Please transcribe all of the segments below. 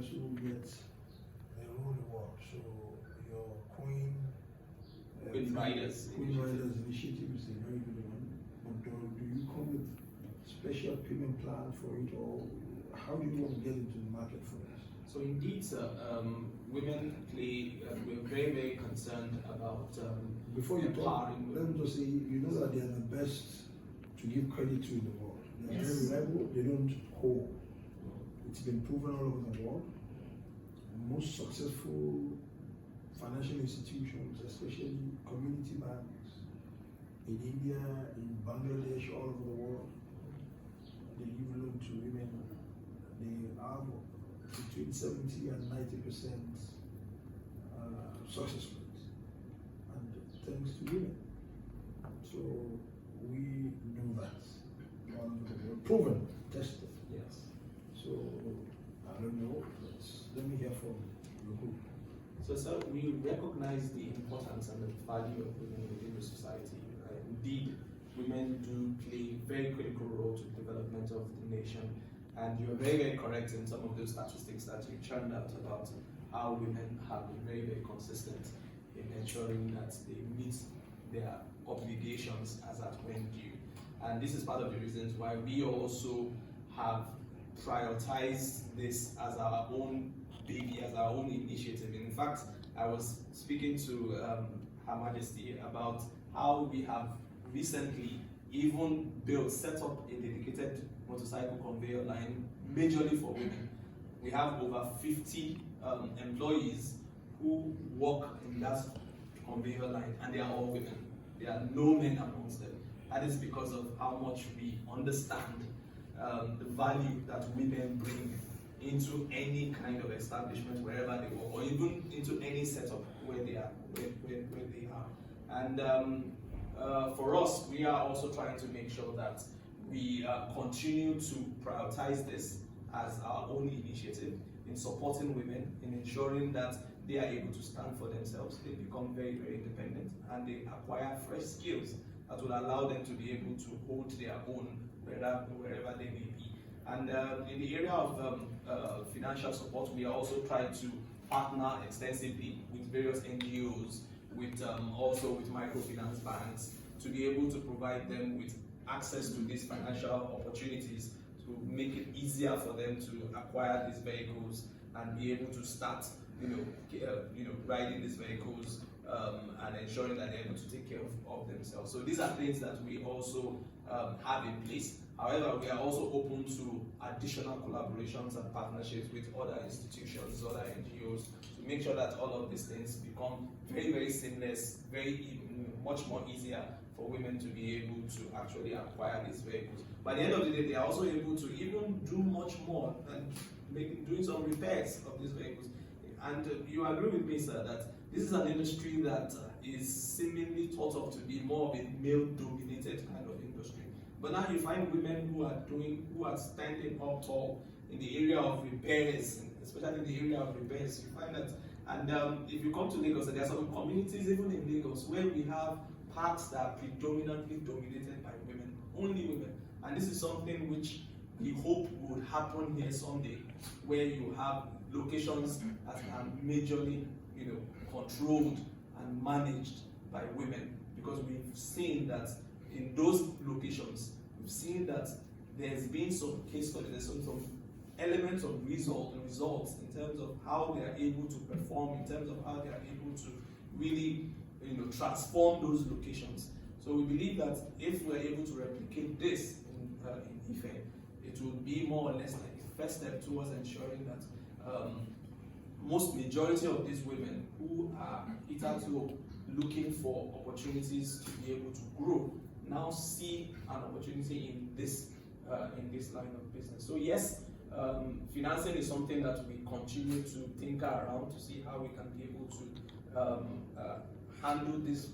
members who get the whole reward. So your Queen Riders initiative is a very good one. But do you come with special payment plan for it, or how do you want to get into the market for this? So indeed, sir, women play. We're very, very concerned about before you talk. empowering Let women. me just say, you know that they are the best to give credit to in the world. They are Yes. very reliable. They don't hold. It's been proven all over the world. Most successful financial institutions, especially community banks in India, in Bangladesh, all over the world, they give loan to women. They have between 70 and 90% success rate, and thanks to women. So we know that. Proven, tested. Yes. So I don't know. Let me hear from you. So, sir, we recognize the importance and the value of women within the society. Indeed, women do play a very critical role to the development of the nation. And you're very, very correct in some of those statistics that you churned out about how women have been very, very consistent in ensuring that they meet their obligations as at when due. And this is part of the reasons why we also have prioritized this as our own baby, as our own initiative. In fact, I was speaking to Her Majesty about how we have recently even set up a dedicated motorcycle conveyor line majorly for women. We have over 50 employees who work in that conveyor line, and they are all women. There are no men amongst them. That is because of how much we understand the value that women bring into any kind of establishment wherever they work, or even into any setup where they are. And for us, we are also trying to make sure that we continue to prioritize this as our own initiative in supporting women, in ensuring that they are able to stand for themselves, they become very, very independent, and they acquire fresh skills that will allow them to be able to hold their own wherever they may be. And in the area of financial support, we are also trying to partner extensively with various NGOs, with also with microfinance banks, to be able to provide them with access to these financial opportunities, to make it easier for them to acquire these vehicles and be able to start, riding these vehicles and ensuring that they're able to take care of themselves. So these are things that we also have in place. However, we are also open to additional collaborations and partnerships with other institutions, other NGOs, to make sure that all of these things become very, very seamless, much more easier for women to be able to actually acquire these vehicles. By the end of the day, they are also able to even do much more than doing some repairs of these vehicles. And you agree with me, sir, that this is an industry that is seemingly thought of to be more of a male-dominated kind of industry. But now you find women who are standing up tall in the area of repairs, especially in the area of repairs. You find that, and if you come to Lagos, there are some communities even in Lagos where we have parks that are predominantly dominated by women, only women. And this is something which we hope would happen here someday, where you have locations that are majorly, controlled and managed by women, because we've seen that in those locations, we've seen that there's been some case studies, there's some elements of results in terms of how they are able to perform, in terms of how they are able to really, transform those locations. So we believe that if we're able to replicate this in Ife, it will be more or less like the first step towards ensuring that most majority of these women who are hitherto looking for opportunities to be able to grow now see an opportunity in this line of business. So yes, financing is something that we continue to tinker around to see how we can be able to handle this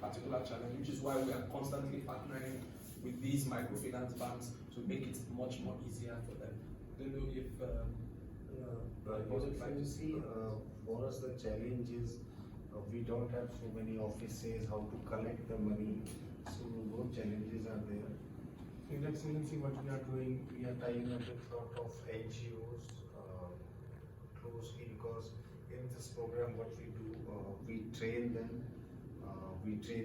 particular challenge, which is why we are constantly partnering with these microfinance banks to make it much more easier for them. I don't know if you see, for us the challenge is we don't have so many offices, how to collect the money, so those challenges are there. In excellency, what we are doing, we are tying up with a lot of NGOs, because in this program what we do, we train them, we train